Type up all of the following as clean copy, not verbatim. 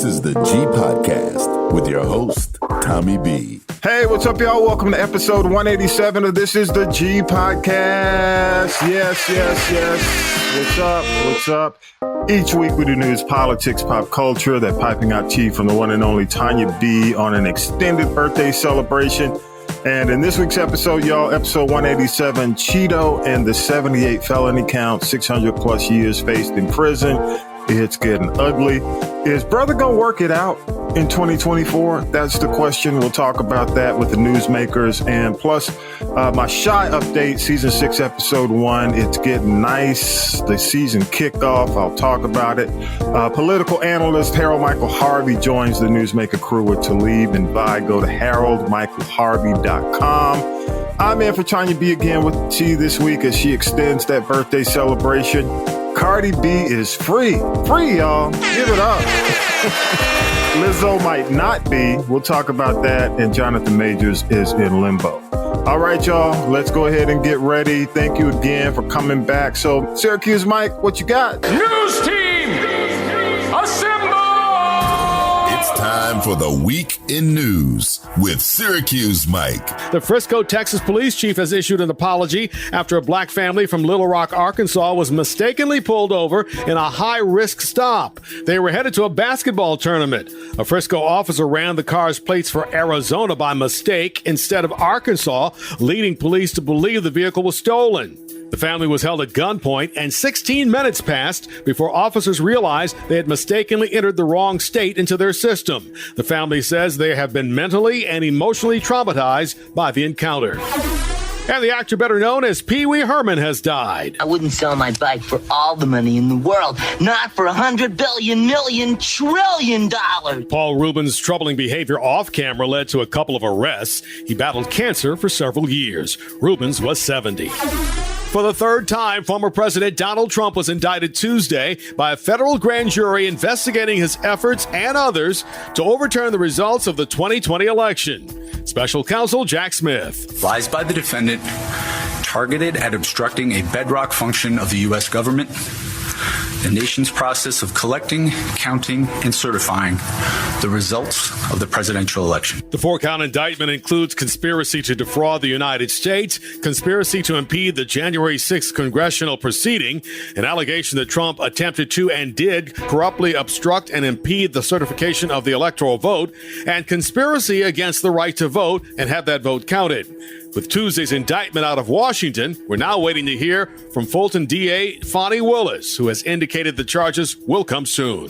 This is the G Podcast with your host, Tommy B. Hey, what's up, y'all? Welcome to episode 187 of This is the G Podcast. Yes. What's up? Each week we do news, politics, pop culture, that piping hot tea from the one and only Tonya B on an extended birthday celebration. And in this week's episode, y'all, episode 187, Cheeto and the 78 felony count, 600 plus years faced in prison. It's getting ugly. Is brother gonna work it out in 2024? That's the question. We'll talk about that with the newsmakers. And plus, my Shy update, season 6, episode 1. It's getting nice. The season kickoff. I'll talk about it. Political analyst Harold Michael Harvey joins the newsmaker crew with Talib and Vi. Go to haroldmichaelharvey.com. I'm in for Tonya B again with T this week as she extends that birthday celebration. Cardi B is free, y'all. Give it up. Lizzo might not be. We'll talk about that. And Jonathan Majors is in limbo. All right, y'all. Let's go ahead and get ready. Thank you again for coming back. So, Syracuse Mike, what you got? News team, assemble! It's time for the Week in News with Syracuse Mike. The Frisco, Texas police chief has issued an apology after a black family from Little Rock, Arkansas was mistakenly pulled over in a high-risk stop. They were headed to a basketball tournament. A Frisco officer ran the car's plates for Arizona by mistake instead of Arkansas, leading police to believe the vehicle was stolen. The family was held at gunpoint, and 16 minutes passed before officers realized they had mistakenly entered the wrong state into their system. The family says they have been mentally and emotionally traumatized by the encounter. And the actor better known as Pee Wee Herman has died. I wouldn't sell my bike for all the money in the world, not for $100 billion, million, trillion dollars. Paul Rubin's troubling behavior off camera led to a couple of arrests. He battled cancer for several years. Rubin's was 70. For the third time, former President Donald Trump was indicted Tuesday by a federal grand jury investigating his efforts and others to overturn the results of the 2020 election. Special counsel Jack Smith. Lies by the defendant targeted at obstructing a bedrock function of the U.S. government, the nation's process of collecting, counting, and certifying the results of the presidential election. The 4-count indictment includes conspiracy to defraud the United States, conspiracy to impede the January 6th congressional proceeding, an allegation that Trump attempted to and did corruptly obstruct and impede the certification of the electoral vote, and conspiracy against the right to vote and have that vote counted. With Tuesday's indictment out of Washington, we're now waiting to hear from Fulton DA Fonnie Willis, who has indicated the charges will come soon.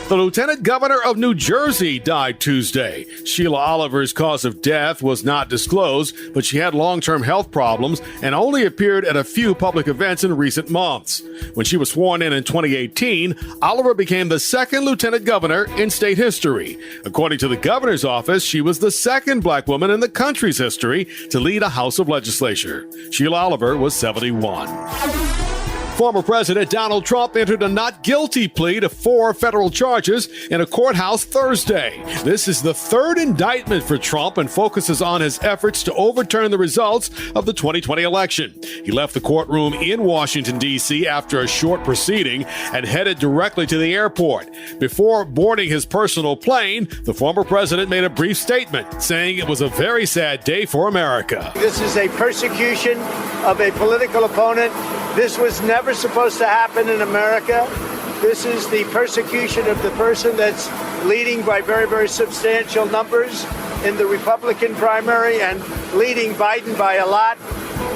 The lieutenant governor of New Jersey died Tuesday. Sheila Oliver's cause of death was not disclosed, but she had long-term health problems and only appeared at a few public events in recent months. When she was sworn in 2018, Oliver became the second lieutenant governor in state history. According to the governor's office, she was the second black woman in the country's history to lead a House of Legislature. Sheila Oliver was 71. Former President Donald Trump entered a not guilty plea to 4 federal charges in a courthouse Thursday. This is the third indictment for Trump and focuses on his efforts to overturn the results of the 2020 election. He left the courtroom in Washington, D.C. after a short proceeding and headed directly to the airport. Before boarding his personal plane, the former president made a brief statement saying it was a very sad day for America. This is a persecution of a political opponent. This was never supposed to happen in America. This is the persecution of the person that's leading by very, very substantial numbers in the Republican primary and leading Biden by a lot.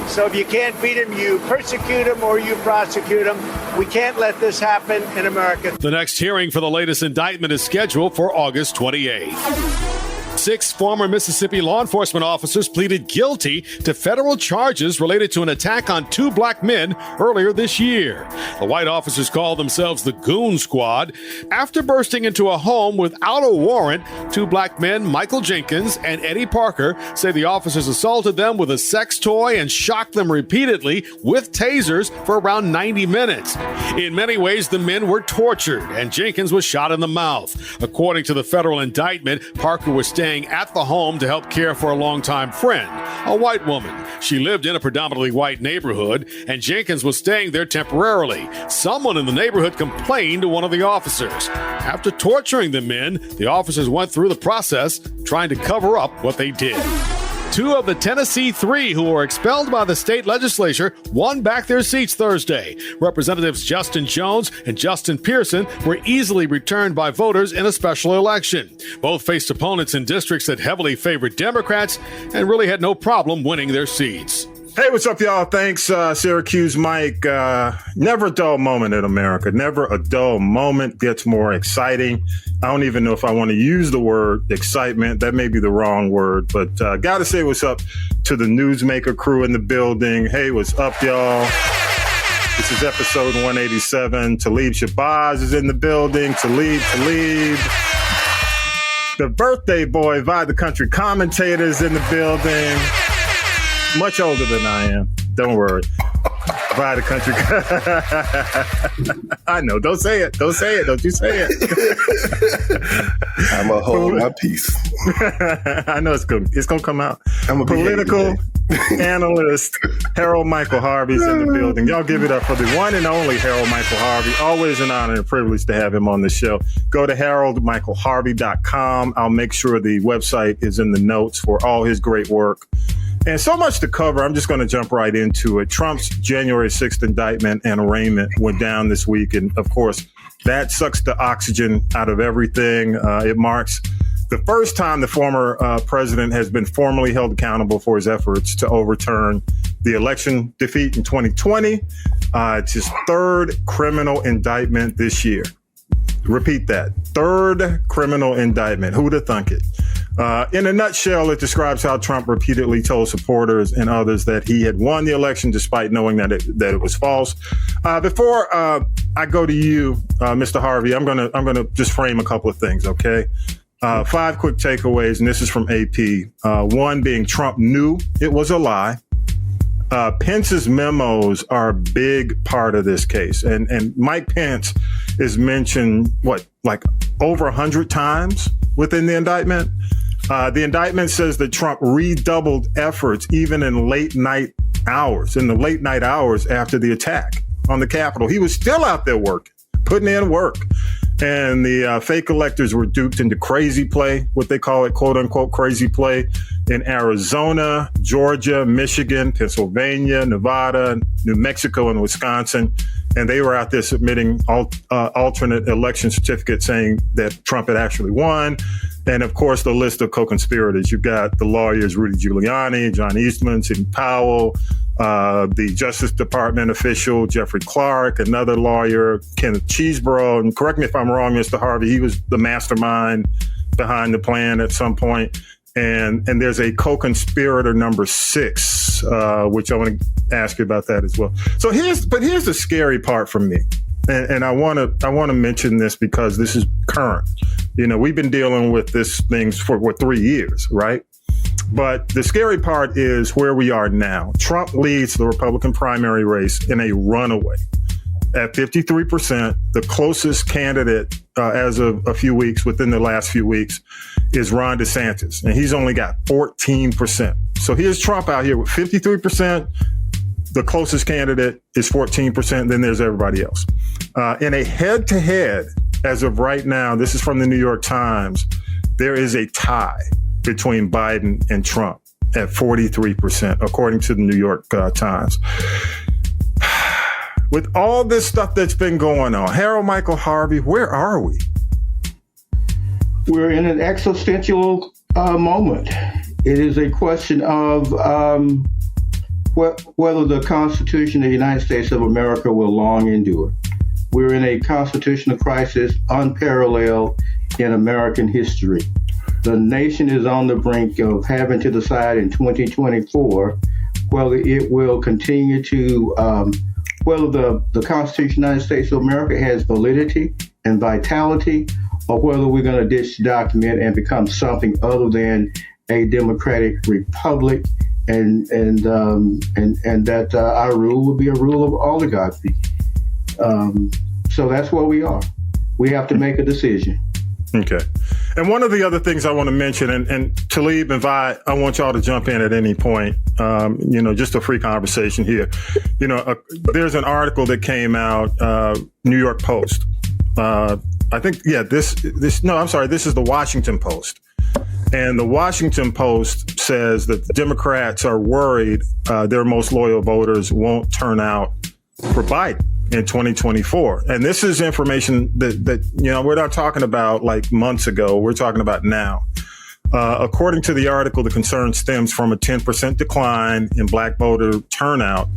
So if you can't beat him, you persecute him or you prosecute him. We can't let this happen in America. The next hearing for the latest indictment is scheduled for August 28th. 6 former Mississippi law enforcement officers pleaded guilty to federal charges related to an attack on 2 black men earlier this year. The white officers called themselves the Goon Squad. After bursting into a home without a warrant, 2 black men, Michael Jenkins and Eddie Parker, say the officers assaulted them with a sex toy and shocked them repeatedly with tasers for around 90 minutes. In many ways, the men were tortured and Jenkins was shot in the mouth. According to the federal indictment, Parker was staying staying at the home to help care for a longtime friend, a white woman. She lived in a predominantly white neighborhood, and Jenkins was staying there temporarily. Someone in the neighborhood complained to one of the officers. After torturing the men, the officers went through the process trying to cover up what they did. 2 of the Tennessee 3 who were expelled by the state legislature won back their seats Thursday. Representatives Justin Jones and Justin Pearson were easily returned by voters in a special election. Both faced opponents in districts that heavily favored Democrats and really had no problem winning their seats. Hey, what's up, y'all? Thanks, Syracuse Mike. Never a dull moment in America. Never a dull moment gets more exciting. I don't even know if I want to use the word excitement. That may be the wrong word, but got to say what's up to the Newsmaker crew in the building. Hey, what's up, y'all? This is episode 187. Talib Shabazz is in the building. Talib. The birthday boy, Vibe the Country commentator is in the building. Much older than I am. Don't worry. By the country. I know. Don't say it. Don't say it. Don't you say it. I'm going to hold my peace. I know it's going to come out. I'm a political analyst. Harold Michael Harvey's in the building. Y'all give it up for the one and only Harold Michael Harvey. Always an honor and privilege to have him on the show. Go to haroldmichaelharvey.com. I'll make sure the website is in the notes for all his great work. And so much to cover. I'm just going to jump right into it. Trump's January 6th indictment and arraignment went down this week. And of course, that sucks the oxygen out of everything. It marks the first time the former president has been formally held accountable for his efforts to overturn the election defeat in 2020. It's his 3rd criminal indictment this year. Repeat that. 3rd criminal indictment. Who'd have thunk it? In a nutshell, it describes how Trump repeatedly told supporters and others that he had won the election despite knowing that it was false. Before I go to you, Mr. Harvey, I'm gonna just frame a couple of things, okay? 5 quick takeaways, and this is from AP. 1 being Trump knew it was a lie. Pence's memos are a big part of this case, and Mike Pence is mentioned like over 100 times within the indictment. The indictment says that Trump redoubled efforts even in the late night hours after the attack on the Capitol. He was still out there working, putting in work. And the fake electors were duped into crazy play, what they call it, quote unquote, crazy play in Arizona, Georgia, Michigan, Pennsylvania, Nevada, New Mexico, and Wisconsin. And they were out there submitting alternate election certificates saying that Trump had actually won. And of course, the list of co-conspirators. You've got the lawyers, Rudy Giuliani, John Eastman, Sidney Powell, the Justice Department official, Jeffrey Clark, another lawyer, Kenneth Chesebro. And correct me if I'm wrong, Mr. Harvey, he was the mastermind behind the plan at some point. And there's a co-conspirator number 6, which I want to ask you about that as well. So here's the scary part for me. And I want to mention this because this is current. You know, we've been dealing with this thing for 3 years, right? But the scary part is where we are now. Trump leads the Republican primary race in a runaway at 53%. The closest candidate as of within the last few weeks, is Ron DeSantis, and he's only got 14%. So here's Trump out here with 53%. The closest candidate is 14%. Then there's everybody else. In a head-to-head, as of right now, this is from the New York Times, there is a tie between Biden and Trump at 43%, according to the New York Times. With all this stuff that's been going on, Harold Michael Harvey, where are we? We're in an existential moment. It is a question of whether the Constitution of the United States of America will long endure. We're in a constitutional crisis unparalleled in American history. The nation is on the brink of having to decide in 2024 whether it will continue to, whether the Constitution of the United States of America has validity and vitality, or whether we're going to ditch the document and become something other than a democratic republic, and that our rule will be a rule of oligarchy. So that's where we are. We have to make a decision. Okay. And one of the other things I want to mention, and Talib and Vi, I want y'all to jump in at any point, just a free conversation here. There's an article that came out, New York Post. This is the Washington Post. And the Washington Post says that the Democrats are worried their most loyal voters won't turn out for Biden in 2024. And this is information that we're not talking about like months ago. We're talking about now. According to the article, the concern stems from a 10% decline in black voter turnout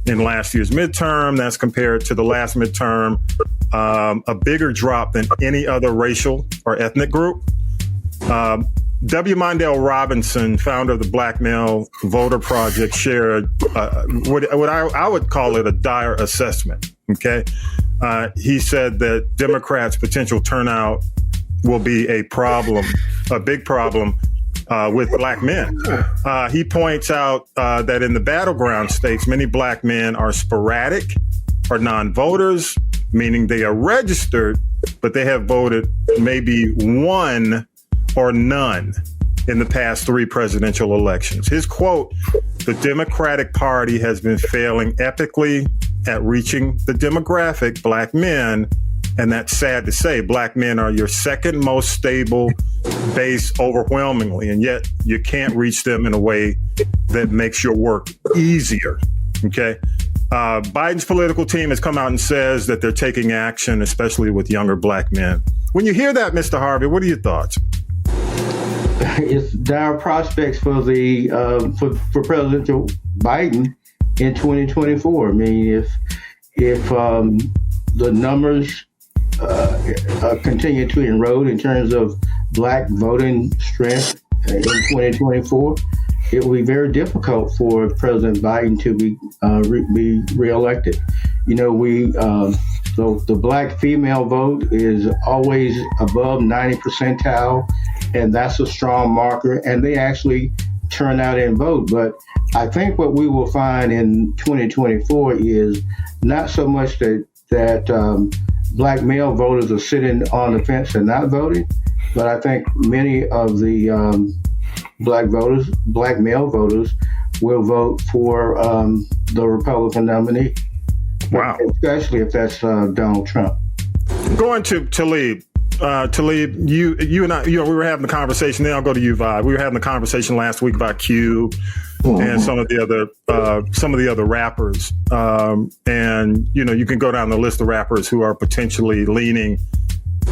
in last year's midterm. That's compared to the last midterm, a bigger drop than any other racial or ethnic group. W. Mondale Robinson, founder of the Black Male Voter Project, shared what I would call it a dire assessment. Okay. He said that Democrats' potential turnout will be a big problem with black men. He points out that in the battleground states, many black men are sporadic or non-voters, meaning they are registered, but they have voted maybe one or none in the past 3 presidential elections. His quote, "The Democratic Party has been failing epically at reaching the demographic, black men, and that's sad to say. Black men are your second most stable base overwhelmingly, and yet you can't reach them in a way that makes your work easier." Okay. Biden's political team has come out and says that they're taking action, especially with younger black men. When you hear that, Mr. Harvey, what are your thoughts? It's dire prospects for the for President Joe Biden in 2024. I mean, if the numbers continue to erode in terms of black voting strength in 2024, it will be very difficult for President Biden to be reelected. The black female vote is always above 90 percentile, and that's a strong marker, and they actually turn out and vote. But I think what we will find in 2024 is not so much that black male voters are sitting on the fence and not voting, but I think many of the black male voters will vote for the Republican nominee. Wow. Especially if that's Donald Trump. Going to Talib. Talib, you and I, we were having a conversation. Then I'll go to you, Vi. We were having a conversation last week about Q and some of the other rappers. And you can go down the list of rappers who are potentially leaning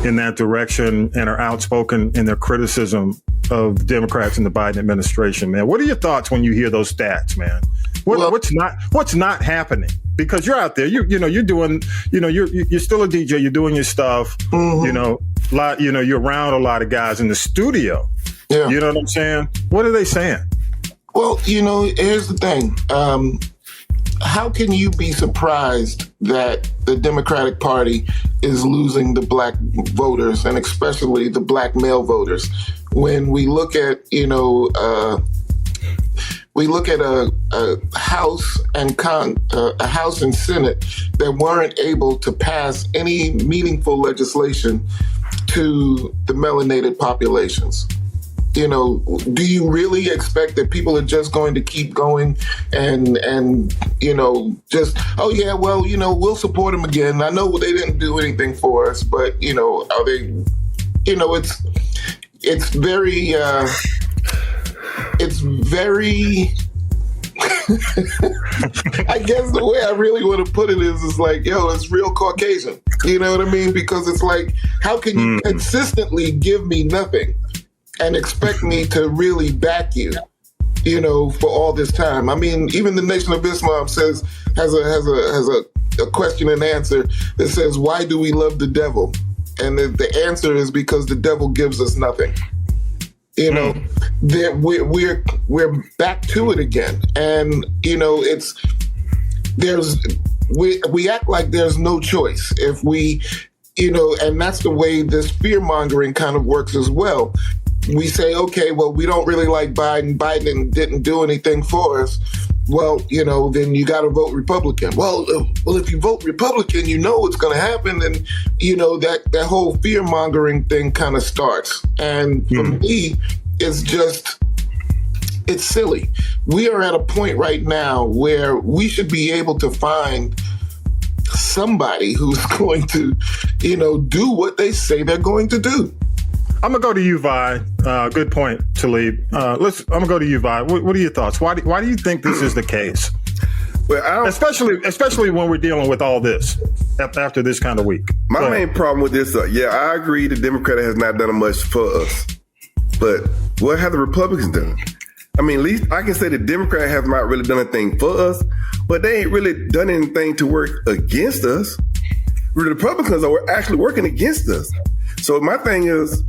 in that direction and are outspoken in their criticism of Democrats in the Biden administration. Man, what are your thoughts when you hear those stats, man? What's not happening? Because you're out there, you're doing, you're still a DJ, you're doing your stuff, you're around a lot of guys in the studio. Yeah. You know what I'm saying? What are they saying? Well, here's the thing. How can you be surprised that the Democratic Party is losing the black voters, and especially the black male voters, when we look at, a House and a House and Senate that weren't able to pass any meaningful legislation to the melanated populations? Do you really expect that people are just going to keep going and just, we'll support them again. I know they didn't do anything for us, but, are they, it's very, I guess the way I really want to put it is like, it's real Caucasian. You know what I mean? Because it's like, how can you consistently give me nothing and expect me to really back you, for all this time? I mean, even the Nation of Islam has a question and answer that says, why do we love the devil? And the answer is because the devil gives us nothing. That we're back to it again, and we act like there's no choice if we, and that's the way this fear mongering kind of works as well. We say, okay, well, we don't really like Biden. Biden didn't do anything for us, well, then you got to vote Republican. Well, if you vote Republican, what's going to happen. And, that whole fear mongering thing kind of starts. And for me, it's silly. We are at a point right now where we should be able to find somebody who's going to, do what they say they're going to do. I'm gonna go to you, Vi. Good point, Talib. I'm gonna go to you, Vi. What are your thoughts? Why do you think this is the case? Well, especially when we're dealing with all this after this kind of week. My main problem with this, I agree the Democrat has not done much for us, but what have the Republicans done? I mean, at least I can say the Democrat have not really done anything for us, but they ain't really done anything to work against us. The Republicans are actually working against us. So my thing is,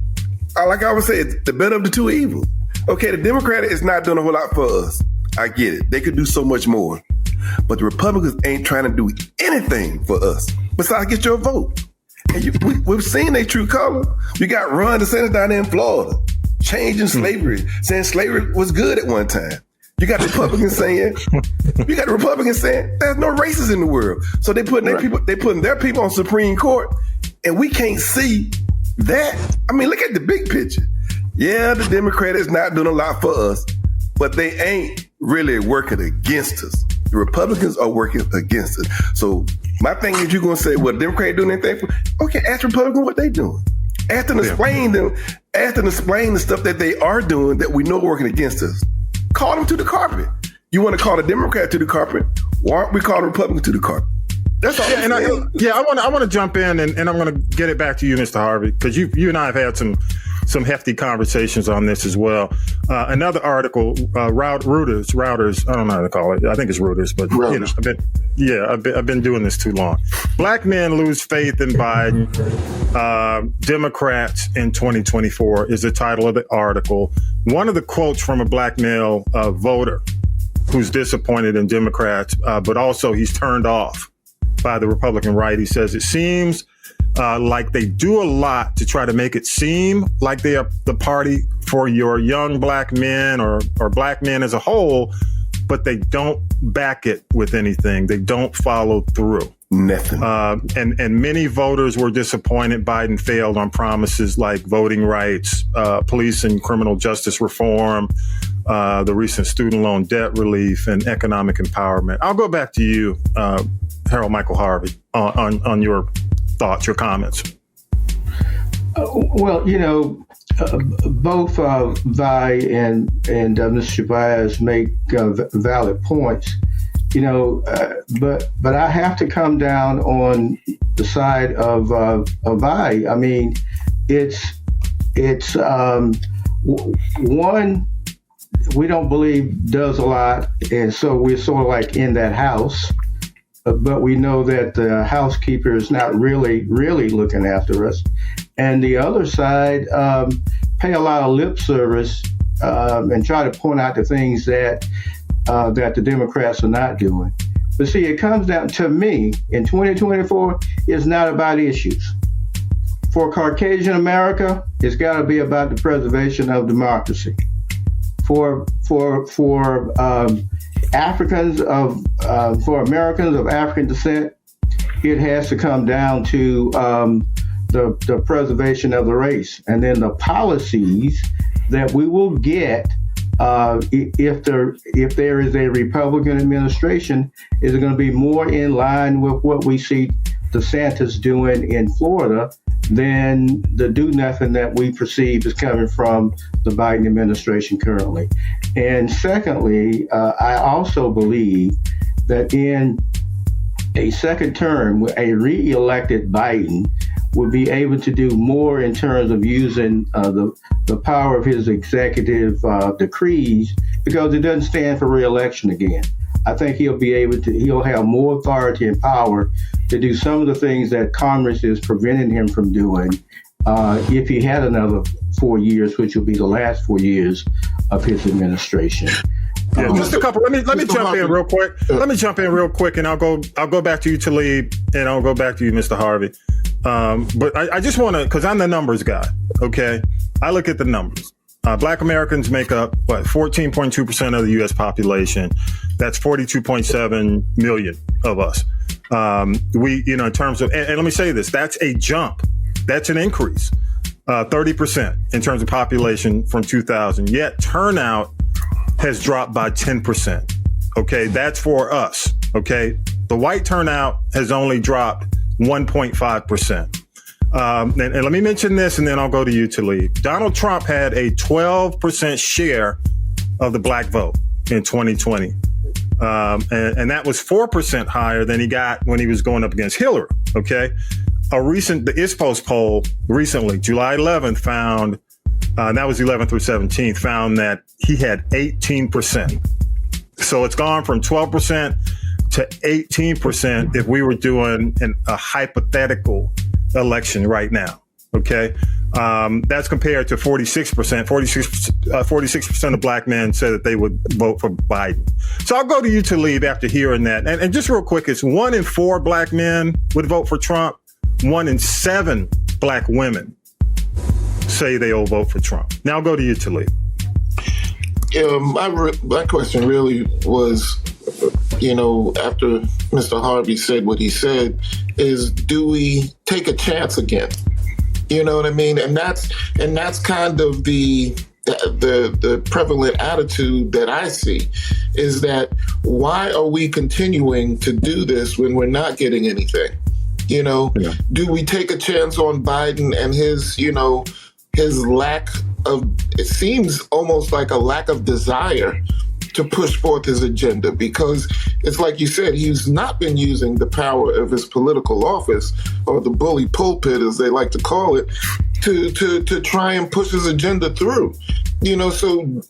like I would say, it's the better of the two evils. Okay, the Democrat is not doing a whole lot for us. I get it. They could do so much more. But the Republicans ain't trying to do anything for us besides get your vote. And we've seen their true color. We got Ron DeSantis down there in Florida, changing slavery, saying slavery was good at one time. You got the Republicans saying, there's no races in the world. So they putting their people on Supreme Court, and we can't see that. I mean, look at the big picture. Yeah, the Democrat is not doing a lot for us, but they ain't really working against us. The Republicans are working against us. So my thing is, you're going to say, well, the Democrat ain't doing anything for, okay, ask Republicans what they doing. Ask them to explain the stuff that they are doing that we know working against us. Call them to the carpet. You want to call the Democrat to the carpet? Why aren't we calling Republicans to the carpet? That's all. I want to jump in and I'm going to get it back to you, Mr. Harvey, because you and I have had some hefty conversations on this as well. Another article, Routers. I don't know how to call it. I think it's Routers, but I've been doing this too long. Black men lose faith in Biden. Democrats in 2024 is the title of the article. One of the quotes from a black male voter who's disappointed in Democrats, but also he's turned off by the Republican right. He says, it seems like they do a lot to try to make it seem like they are the party for your young black men or black men as a whole, but they don't back it with anything. They don't follow through. Nothing. And many voters were disappointed Biden failed on promises like voting rights, police and criminal justice reform, the recent student loan debt relief, and economic empowerment. I'll go back to you, Harold Michael Harvey, on your thoughts, your comments. Well, both Vi and Mr. Shabazz make valid points. But I have to come down on the side of Vi. I mean, it's one we don't believe does a lot, and so we're sort of like in that house. But we know that the housekeeper is not really looking after us. And the other side pay a lot of lip service and try to point out the things that the Democrats are not doing. But see, it comes down to me in 2024, it's not about issues. For Caucasian America, it's got to be about the preservation of democracy. For Africans for Americans of African descent, it has to come down to the preservation of the race, and then the policies that we will get if there is a Republican administration is going to be more in line with what we see DeSantis doing in Florida than the do nothing that we perceive is coming from the Biden administration currently. And secondly, I also believe that in a second term, a re-elected Biden would be able to do more in terms of using the power of his executive decrees, because it doesn't stand for re-election again. I think he'll have more authority and power to do some of the things that Congress is preventing him from doing if he had another 4 years, which will be the last 4 years of his administration. Yeah, just a couple. Let me jump in real quick. Let me jump in real quick, and I'll go back to you, Talib, and I'll go back to you, Mr. Harvey. But I just want to, because I'm the numbers guy. Okay, I look at the numbers. Black Americans make up, 14.2% of the U.S. population. That's 42.7 million of us. In terms of, and let me say this, that's a jump. That's an increase, 30% in terms of population from 2000. Yet turnout has dropped by 10%. Okay, that's for us. Okay, the white turnout has only dropped 1.5%. And let me mention this, and then I'll go to you, Talib. Donald Trump had a 12% share of the black vote in 2020. And that was 4% higher than he got when he was going up against Hillary. Okay. The ISPOS poll recently, July 11th, found, that was 11th through 17th, found that he had 18%. So it's gone from 12% to 18% if we were doing a hypothetical election right now. Okay. That's compared to 46%. 46% of black men said that they would vote for Biden. So I'll go to you, Talib, after hearing that. And just real quick, it's 1 in 4 black men would vote for Trump. 1 in 7 black women say they'll vote for Trump. Now I'll go to you, Talib. My question really was, after Mr. Harvey said what he said, is do we take a chance again? You know what I mean? And that's kind of the prevalent attitude that I see, is that why are we continuing to do this when we're not getting anything? Do we take a chance on Biden and his lack of, it seems almost like a lack of desire to push forth his agenda, because it's like you said, he's not been using the power of his political office, or the bully pulpit, as they like to call it, to try and push his agenda through. So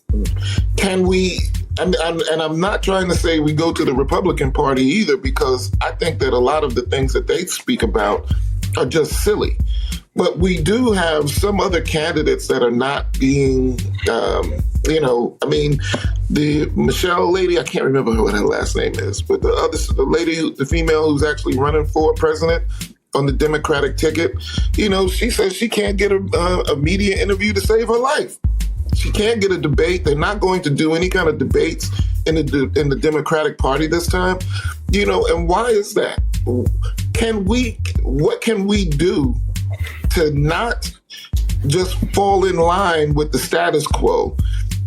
can we, and I'm not trying to say we go to the Republican Party either, because I think that a lot of the things that they speak about are just silly. But we do have some other candidates that are not being, the Michelle lady, I can't remember what her last name is, but the female who's actually running for president on the Democratic ticket, she says she can't get a media interview to save her life. She can't get a debate. They're not going to do any kind of debates in the Democratic Party this time. And why is that? What can we do to not just fall in line with the status quo,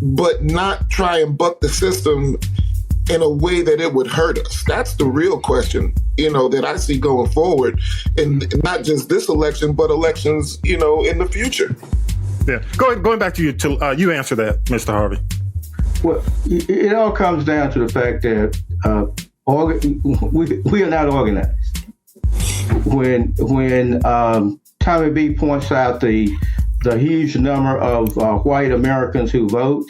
but not try and buck the system in a way that it would hurt us? That's the real question, that I see going forward, and not just this election, but elections, in the future. Yeah. Going back to you, you answer that, Mr. Harvey. Well, it all comes down to the fact that we are not organized. When Tommy B points out the huge number of white Americans who vote,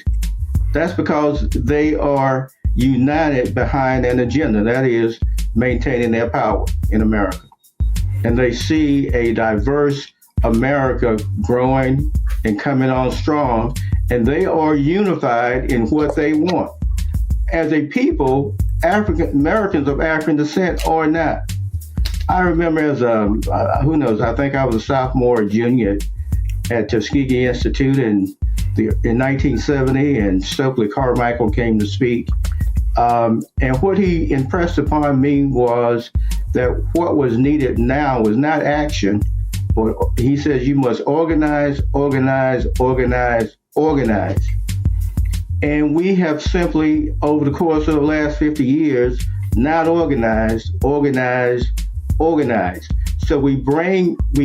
that's because they are united behind an agenda, that is maintaining their power in America. And they see a diverse America growing and coming on strong, and they are unified in what they want. As a people, African Americans of African descent are not. I remember as I think I was a sophomore or junior at Tuskegee Institute in 1970, and Stokely Carmichael came to speak. And what he impressed upon me was that what was needed now was not action, but he says you must organize, organize, organize, organize. And we have simply, over the course of the last 50 years, not organized, organized, organized. So we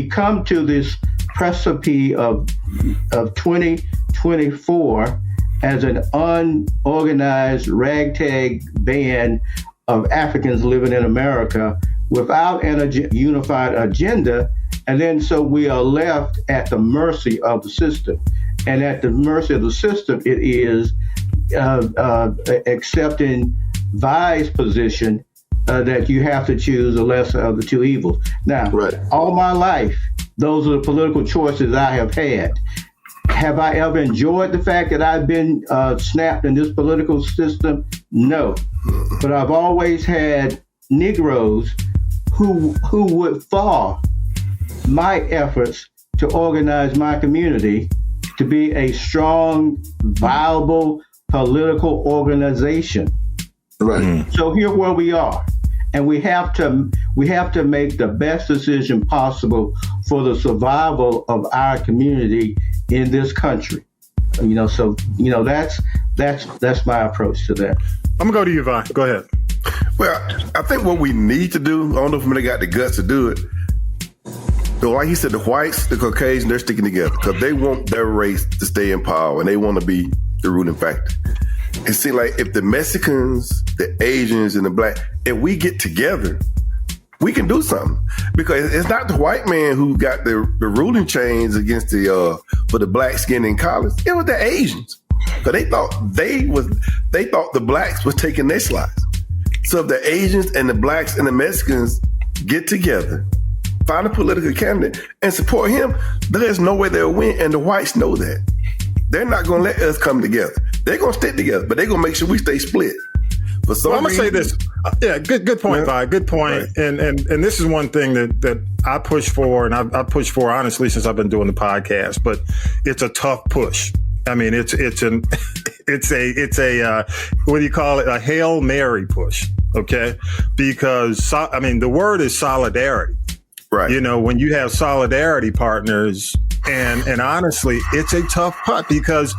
come to this precipice of 2024 as an unorganized ragtag band of Africans living in America without a unified agenda. And then so we are left at the mercy of the system. And at the mercy of the system, it is accepting Vi's position that you have to choose the lesser of the two evils. Now, right. All my life, those are the political choices I have had. Have I ever enjoyed the fact that I've been snapped in this political system? No. But I've always had Negroes who would fall my efforts to organize my community to be a strong, viable political organization. Right. So here where we are. And we have to make the best decision possible for the survival of our community in this country. That's my approach to that. I'm gonna go to you, Vaughn. Go ahead. Well, I think what we need to do, I don't know if they got the guts to do it. So like he said, the whites, the Caucasians, they're sticking together because they want their race to stay in power and they want to be the ruling factor. It seems like if the Mexicans, the Asians, and the black, if we get together, we can do something. Because it's not the white man who got the ruling chains against for the black skin in college. It was the Asians. Because they thought the blacks was taking their slice. So if the Asians and the blacks and the Mexicans get together, find a political candidate and support him, there's no way they'll win. And the whites know that. They're not going to let us come together. They're going to stick together, but they're going to make sure we stay split. I'm going to say this. Yeah, good point, Vi. Good point. Right. And this is one thing that I push for, and I push for honestly since I've been doing the podcast. But it's a tough push. I mean, it's a what do you call it? A Hail Mary push. Okay, because the word is solidarity. Right. When you have solidarity partners, and honestly, it's a tough putt because,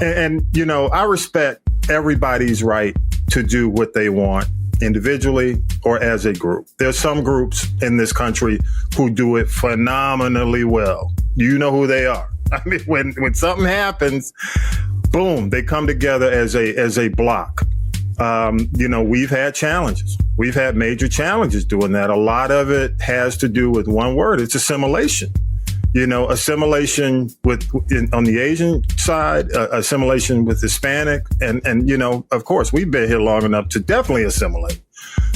and I respect everybody's right to do what they want individually or as a group. There's some groups in this country who do it phenomenally well. You know who they are. I mean, when something happens, boom, they come together as a block. We've had challenges. We've had major challenges doing that. A lot of it has to do with one word. It's assimilation. Assimilation on the Asian side, assimilation with Hispanic. And of course, we've been here long enough to definitely assimilate.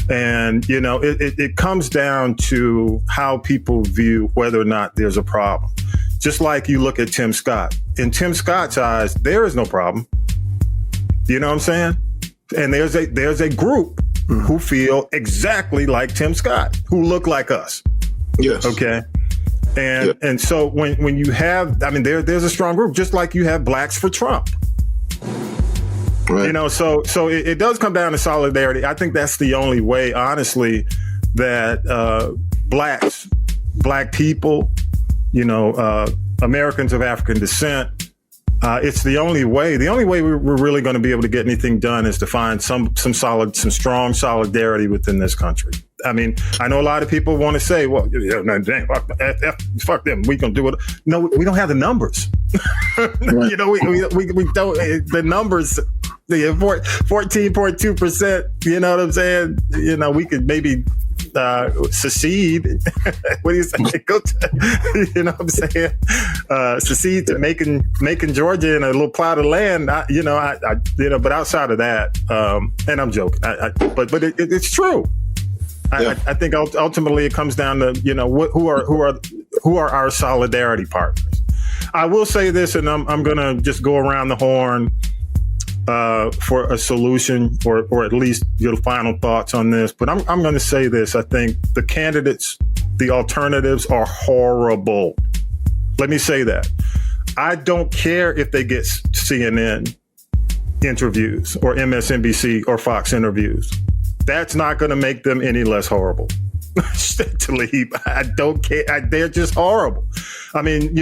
And, it comes down to how people view whether or not there's a problem. Just like you look at Tim Scott. In Tim Scott's eyes, there is no problem. You know what I'm saying? And there's a group who feel exactly like Tim Scott, who look like us. Yes. Okay. And so when you have, there's a strong group, just like you have blacks for Trump. Right. So it does come down to solidarity. I think that's the only way, honestly, that black people, Americans of African descent, it's the only way. The only way we're really going to be able to get anything done is to find some strong solidarity within this country. I mean, I know a lot of people want to say, well, fuck them. We can do it. No, we don't have the numbers. Right. We don't, the numbers, the 14.2%, you know what I'm saying? We could maybe secede. What do you say? You know what I'm saying? Secede to making Georgia in a little plot of land. But outside of that, and I'm joking. But it's true. Yeah. I think ultimately it comes down to who are our solidarity partners. I will say this, and I'm gonna just go around the horn for a solution, or at least your final thoughts on this. But I'm going to say this. I think the candidates, the alternatives are horrible. Let me say that. I don't care if they get CNN interviews or MSNBC or Fox interviews. That's not going to make them any less horrible. Talib, I don't care. They're just horrible. I mean,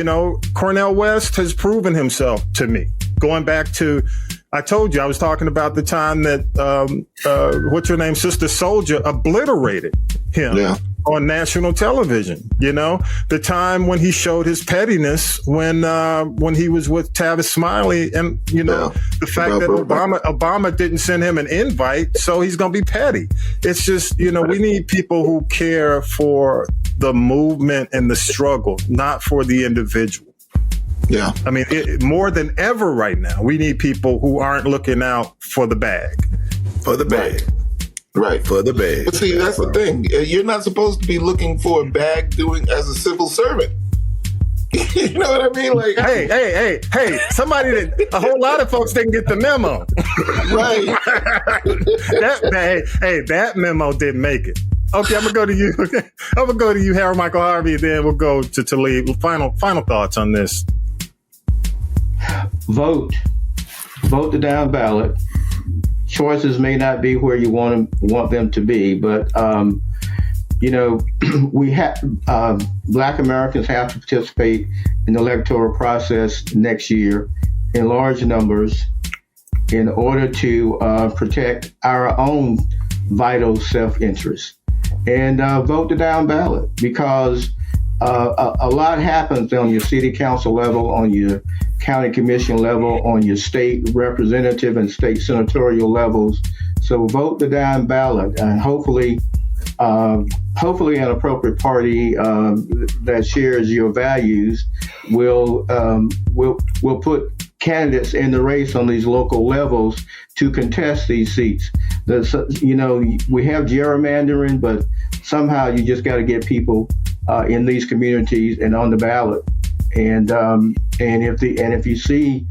Cornel West has proven himself to me. Going back to, I told you, I was talking about the time that, what's her name, Sister Soldier obliterated him on national television. The time when he showed his pettiness when he was with Tavis Smiley, and the fact that Obama didn't send him an invite, so he's going to be petty. It's just, we need people who care for the movement and the struggle, not for the individual. Yeah. I mean, more than ever right now, we need people who aren't looking out for the bag. For the bag. Right. For the bag. But see, that's the thing. You're not supposed to be looking for a bag doing as a civil servant. You know what I mean? Like, hey, a whole lot of folks didn't get the memo. Right. That memo didn't make it. Okay, I'm gonna go to you. I'm gonna go to you, Harold Michael Harvey, and then we'll go to Talib. Final thoughts on this. vote the down ballot. Choices may not be where you want them to be, but we have Black Americans have to participate in the electoral process next year in large numbers in order to protect our own vital self-interest, and vote the down ballot, because a lot happens on your city council level, on your county commission level, on your state representative and state senatorial levels. So vote the down ballot, and hopefully an appropriate party that shares your values will put candidates in the race on these local levels to contest these seats. We have gerrymandering, but somehow you just got to get people in these communities and on the ballot. And if you see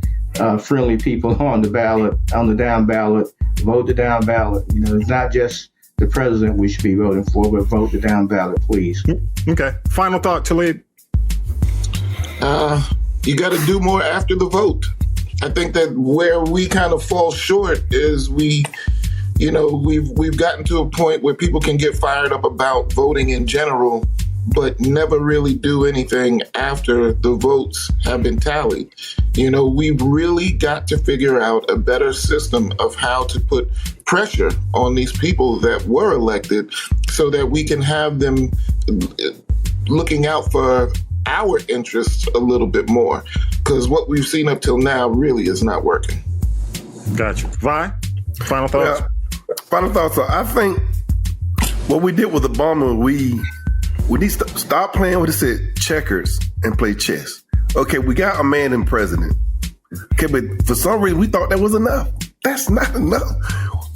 friendly people on the ballot, on the down ballot, vote the down ballot. It's not just the president we should be voting for, but vote the down ballot, please. Okay. Final thought, Talib. You got to do more after the vote. I think that where we kind of fall short is we've gotten to a point where people can get fired up about voting in general, but never really do anything after the votes have been tallied. We've really got to figure out a better system of how to put pressure on these people that were elected so that we can have them looking out for our interests a little bit more, because what we've seen up till now really is not working. Gotcha. Vi, final thoughts? Yeah, final thoughts. So I think what we did with Obama, we need to stop playing with checkers and play chess. Okay, we got a man in president. Okay, but for some reason we thought that was enough. That's not enough.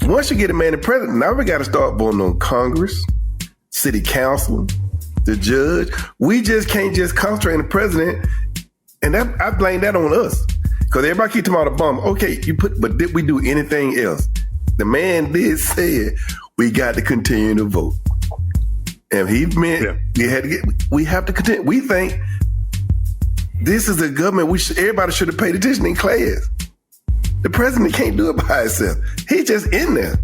Once you get a man in president, now we got to start voting on Congress, city council, the judge. We just can't just concentrate on the president, and I blame that on us, because everybody keep talking about Obama. Okay, but did we do anything else? The man did say we got to continue to vote, and he meant we have to continue. We think this is a government everybody should have paid attention in class. The president can't do it by himself. He's just in there.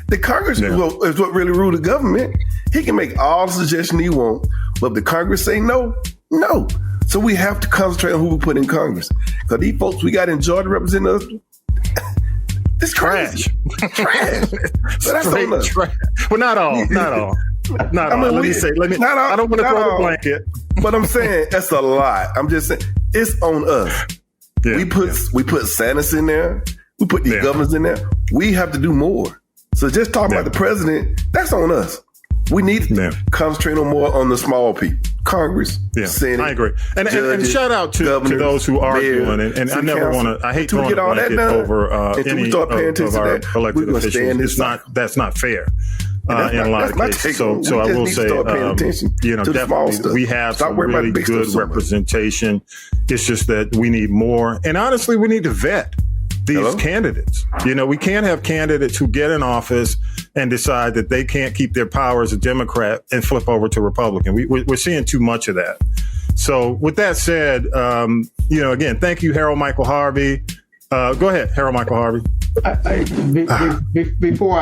The Congress is what really rule the government. He can make all the suggestions he wants, but if the Congress say no. So we have to concentrate on who we put in Congress. Because these folks we got in Georgia representing us, it's trash. Trash. So that's on us. Well, not all. Not all. I don't want to throw the blanket. But I'm saying that's a lot. I'm just saying it's on us. Yeah, we put Sanders in there. We put these governors in there. We have to do more. So just talking about the president, that's on us. We need to concentrate on more on the small people. Congress, Senate. I agree. And shout out to those who are doing it. And I never want to, I hate throwing a blanket over any of our elected officials. That's not fair. In a lot of cases. So I will say, definitely we have some really good representation. It's just that we need more. And honestly, we need to vet these candidates. We can't have candidates who get in office and decide that they can't keep their power as a Democrat and flip over to Republican. We're seeing too much of that. So with that said, again, thank you, Harold Michael Harvey. Go ahead, Harold Michael Harvey. Before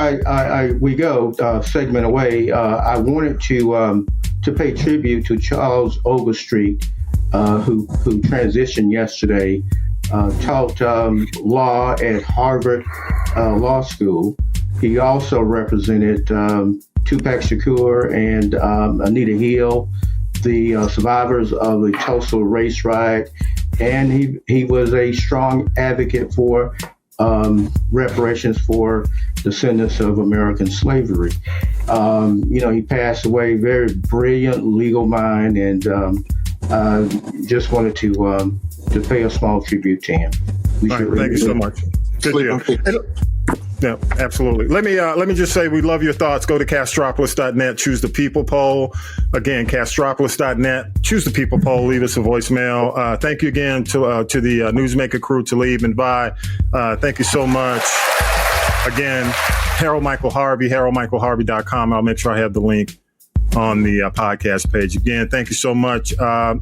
we go segment away, I wanted to pay tribute to Charles Overstreet, who transitioned yesterday. Taught law at Harvard Law School. He also represented Tupac Shakur and Anita Hill, the survivors of the Tulsa race riot, and he was a strong advocate for reparations for descendants of American slavery. He passed away, very brilliant legal mind, and just wanted to pay a small tribute to him. Thank you so much. Good deal. Yeah, absolutely. Let me just say we love your thoughts. Go to Castropolis.net, choose the people poll. Again, Castropolis.net, choose the people poll, leave us a voicemail. Thank you again to the Newsmaker crew, Talib and Vi. Thank you so much. Again, Harold Michael Harvey, haroldmichaelharvey.com. I'll make sure I have the link on the podcast page. Again, thank you so much.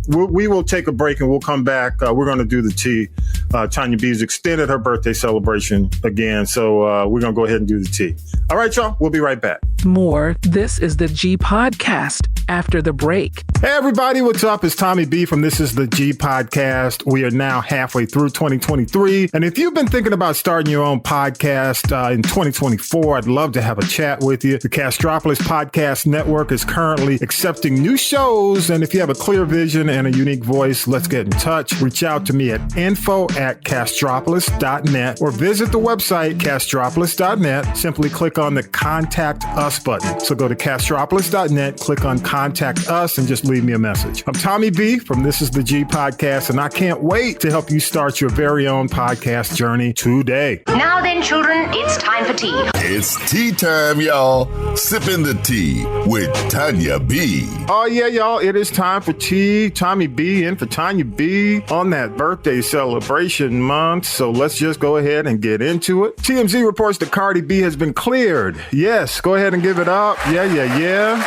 We will take a break and we'll come back. We're going to do the tea Tonya B's extended her birthday celebration again. So we're going to go ahead and do the tea. All right, y'all. We'll be right back. More. This is the G Podcast after the break. Hey, everybody. What's up? It's Tommy B from This is the G Podcast. We are now halfway through 2023. And if you've been thinking about starting your own podcast in 2024, I'd love to have a chat with you. The Castropolis Podcast Network is currently accepting new shows. And if you have a clear vision and a unique voice, let's get in touch. Reach out to me at info@castropolis.net or visit the website castropolis.net. Simply click on the Contact Us button. So go to castropolis.net, click on Contact Us, and just leave me a message. I'm Tommy B from This is the G Podcast, and I can't wait to help you start your very own podcast journey today. Now then, children, it's time for tea. It's tea time, y'all. Sippin' the tea with Tonya B. Oh, yeah, y'all. It is time for tea. Tommy B in for Tonya B on that birthday celebration month. So let's just go ahead and get into it. TMZ reports that Cardi B has been cleared. Yes, go ahead and give it up. Yeah.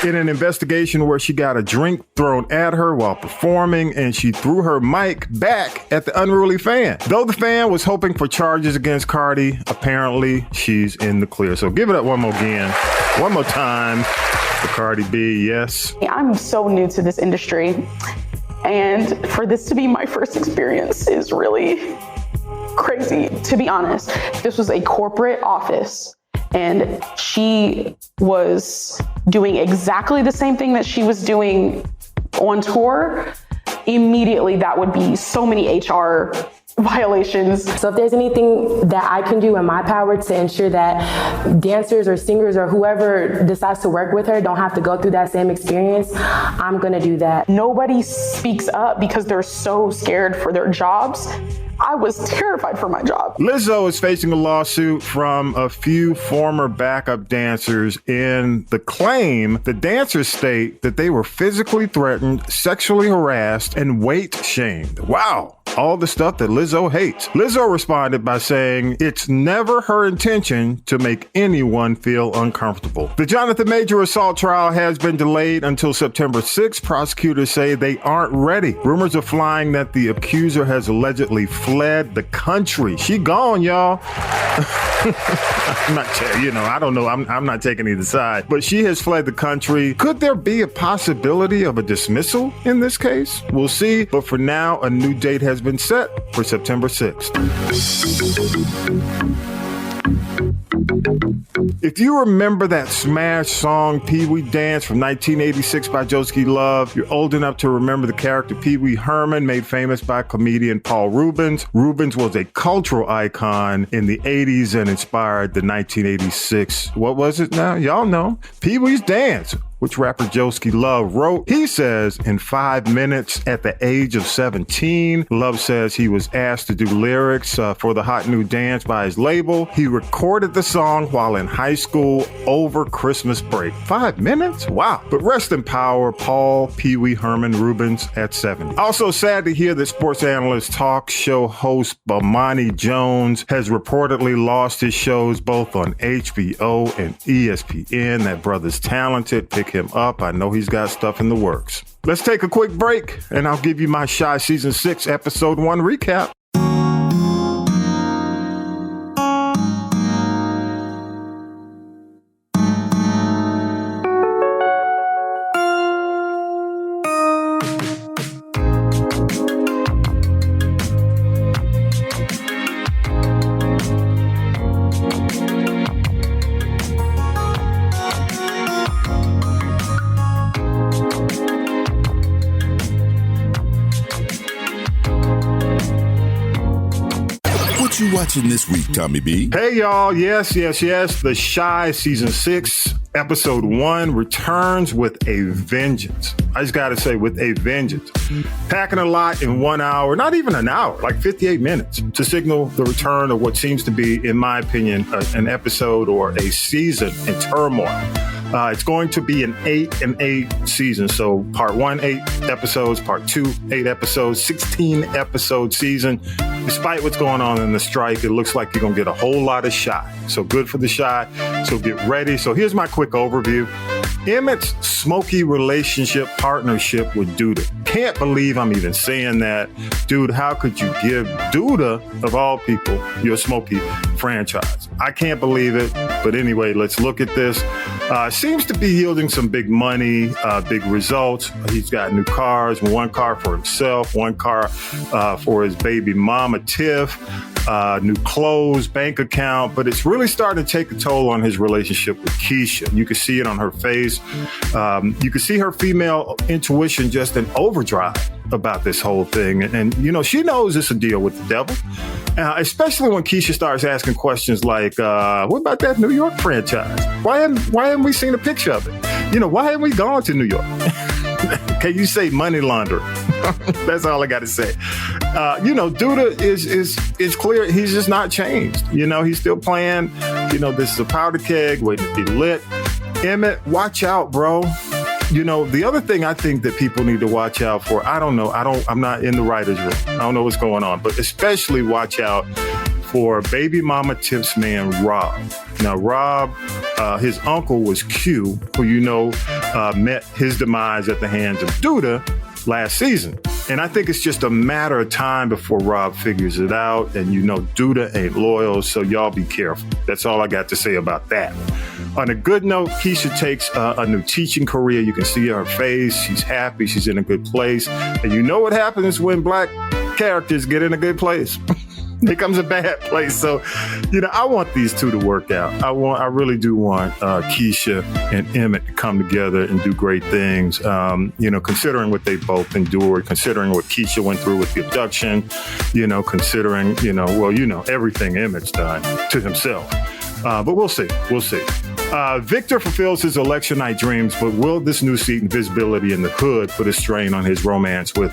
In an investigation where she got a drink thrown at her while performing and she threw her mic back at the unruly fan. Though the fan was hoping for charges against Cardi, apparently she's in the clear. So give it up one more time for Cardi B. Yes. I'm so new to this industry, and for this to be my first experience is really crazy, to be honest. This was a corporate office, and she was doing exactly the same thing that she was doing on tour. Immediately, that would be so many HR violations. So if there's anything that I can do in my power to ensure that dancers or singers or whoever decides to work with her don't have to go through that same experience, I'm gonna do that. Nobody speaks up because they're so scared for their jobs. I was terrified for my job. Lizzo is facing a lawsuit from a few former backup dancers in the claim the dancers state that they were physically threatened, sexually harassed, and weight shamed. Wow. All the stuff that Lizzo hates. Lizzo responded by saying it's never her intention to make anyone feel uncomfortable. The Jonathan Major assault trial has been delayed until September 6th. Prosecutors say they aren't ready. Rumors are flying that the accuser has allegedly fled the country. She gone, y'all. I don't know. I'm not taking either side, but she has fled the country. Could there be a possibility of a dismissal in this case? We'll see. But for now, a new date has been set for September 6th. If you remember that smash song Pee Wee Dance from 1986 by Joski Love, you're old enough to remember the character Pee Wee Herman, made famous by comedian Paul Reubens. Reubens was a cultural icon in the 80s and inspired the 1986, what was it now? Y'all know, Pee Wee's Dance, which rapper Joski Love wrote. He says in 5 minutes at the age of 17, Love says he was asked to do lyrics for the hot new dance by his label. He recorded the song while in high school over Christmas break. 5 minutes? Wow. But rest in power, Paul Pee Wee Herman Reubens at 70. Also sad to hear that sports analyst, talk show host Bomani Jones has reportedly lost his shows both on HBO and ESPN. That brother's talented. Pick him up. I know he's got stuff in the works. Let's take a quick break and I'll give you my Shy Season 6 Episode 1 recap. What you watching this week, Tommy B? Hey, y'all. Yes. The Shy Season 6, Episode 1 returns with a vengeance. I just got to say, with a vengeance. Packing a lot in 1 hour, not even an hour, like 58 minutes, to signal the return of what seems to be, in my opinion, an episode or a season in turmoil. It's going to be an 8-and-8 season. So part 1, 8 episodes, part 2, 8 episodes, 16 episode season. Despite what's going on in the strike, it looks like you're going to get a whole lot of Shy. So good for the Shy. So get ready. So here's my quick overview. Emmett's smoky relationship partnership with Duda. Can't believe I'm even saying that. Dude, how could you give Duda, of all people, your smoky franchise? I can't believe it. But anyway, let's look at this. Seems to be yielding some big money, big results. He's got new cars, one car for himself, one car for his baby mama, Tiff, new clothes, bank account. But it's really starting to take a toll on his relationship with Keisha. You can see it on her face. You can see her female intuition just in overdrive about this whole thing. And you know, she knows it's a deal with the devil, especially when Keisha starts asking questions like, what about that New York franchise? Why haven't we seen a picture of it? You know, why haven't we gone to New York? Can you say money laundering? That's all I got to say. You know, Duda is clear. He's just not changed. You know, he's still playing. You know, this is a powder keg waiting to be lit. Emmett, watch out, bro. You know, the other thing I think that people need to watch out for, I'm not in the writer's room. I don't know what's going on, but especially watch out for baby mama Tiff's man, Rob. Now, Rob, his uncle was Q, who, you know, met his demise at the hands of Duda last season. And I think it's just a matter of time before Rob figures it out. And, you know, Duda ain't loyal, so y'all be careful. That's all I got to say about that. On a good note, Keisha takes a new teaching career. You can see her face. She's happy. She's in a good place. And you know what happens when black characters get in a good place? Here comes a bad place. So, you know, I want these two to work out. I really do want Keisha and Emmett to come together and do great things. You know, considering what they both endured, considering what Keisha went through with the abduction, you know, considering, you know, well, you know, everything Emmett's done to himself. But we'll see. We'll see. Victor fulfills his election night dreams, but will this new seat and visibility in the hood put a strain on his romance with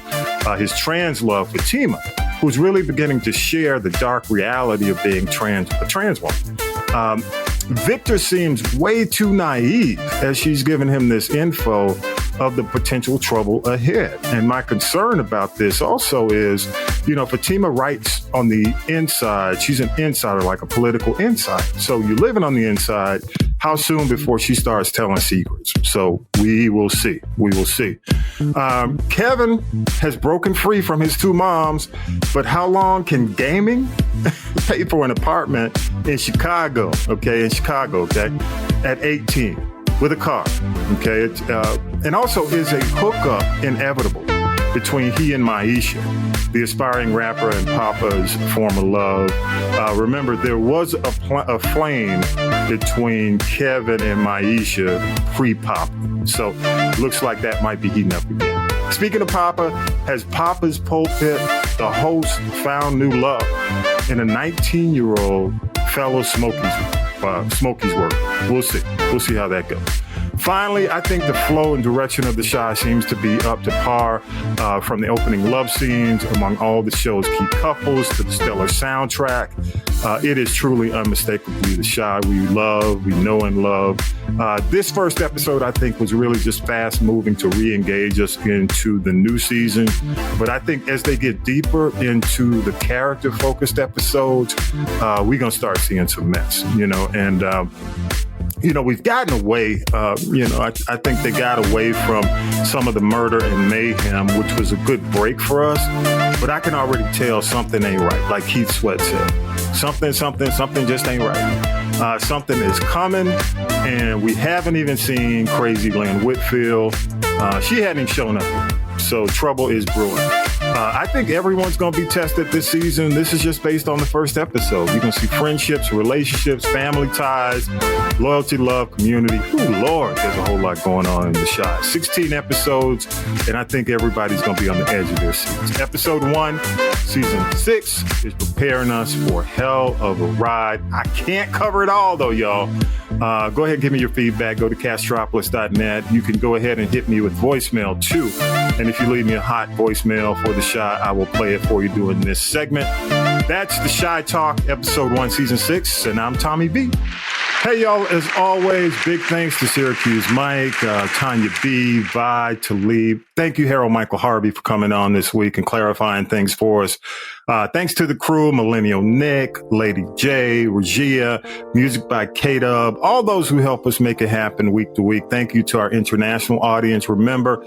his trans love Fatima, who's really beginning to share the dark reality of being a trans woman? Victor seems way too naive as she's given him this info of the potential trouble ahead. And my concern about this also is, you know, Fatima writes on the inside. She's an insider, like a political insider. So you're living on the inside. How soon before she starts telling secrets? So we will see. We will see. Kevin has broken free from his two moms, but how long can gaming pay for an apartment in Chicago? Okay, at 18 with a car. Okay, and also is a hookup inevitable between he and Maisha, the aspiring rapper and Papa's former love. Remember, there was a flame between Kevin and Maisha pre-Papa. So looks like that might be heating up again. Speaking of Papa, has Papa's pulpit, the host, found new love in a 19-year-old fellow Smokey's work? We'll see. We'll see how that goes. Finally, I think the flow and direction of the Chi seems to be up to par, from the opening love scenes among all the show's key couples to the stellar soundtrack. It is truly unmistakably the Chi we love, we know and love. This first episode, I think, was really just fast moving to re-engage us into the new season. But I think as they get deeper into the character-focused episodes, we're going to start seeing some mess, you know, and you know, we've gotten away, you know, I think they got away from some of the murder and mayhem, which was a good break for us. But I can already tell something ain't right. Like Keith Sweat said, something just ain't right. Something is coming, and we haven't even seen Crazy Glenn Whitfield. She hadn't even shown up yet. So trouble is brewing. I think everyone's going to be tested this season. This is just based on the first episode. You're going to see friendships, relationships, family ties, loyalty, love, community. Ooh, Lord, there's a whole lot going on in the Chi. 16 episodes, and I think everybody's going to be on the edge of their seats. Episode 1, season 6 is preparing us for hell of a ride. I can't cover it all, though, y'all. Go ahead and give me your feedback. Go to castropolis.net. You can go ahead and hit me with voicemail, too. And if you leave me a hot voicemail for the Chi, I will play it for you during this segment. That's the Chi Talk, episode 1, season 6, and I'm Tommy B. Hey, y'all, as always, big thanks to Syracuse Mike, Tonya B, Vi, Talib. Thank you, Harold Michael Harvey, for coming on this week and clarifying things for us. Thanks to the crew, Millennial Nick, Lady J, Regia, music by K-Dub, all those who help us make it happen week to week. Thank you to our international audience. Remember,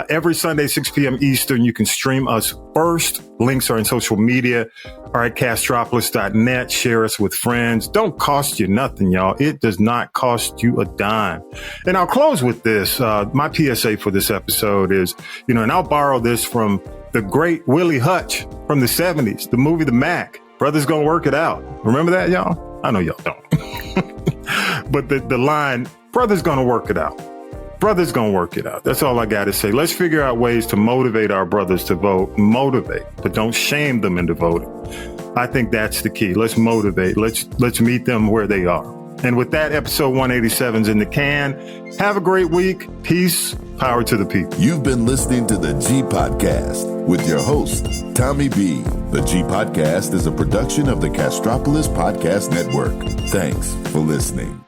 every Sunday, 6 p.m. Eastern, you can stream us first. Links are in social media or at castropolis.net. Share us with friends. Don't cost you nothing, y'all. It does not cost you a dime. And I'll close with this. My PSA for this episode is, and I'll borrow this from the great Willie Hutch from the 70s, the movie The Mac. Brothers Gonna Work It Out. Remember that, y'all? I know y'all don't. But the line, brothers gonna work it out. Brothers gonna work it out. That's all I got to say. Let's figure out ways to motivate our brothers to vote. Motivate, but don't shame them into voting. I think that's the key. Let's motivate. Let's meet them where they are. And with that, episode 187's in the can. Have a great week. Peace. Power to the people. You've been listening to the G Podcast with your host, Tommy B. The G Podcast is a production of the Castropolis Podcast Network. Thanks for listening.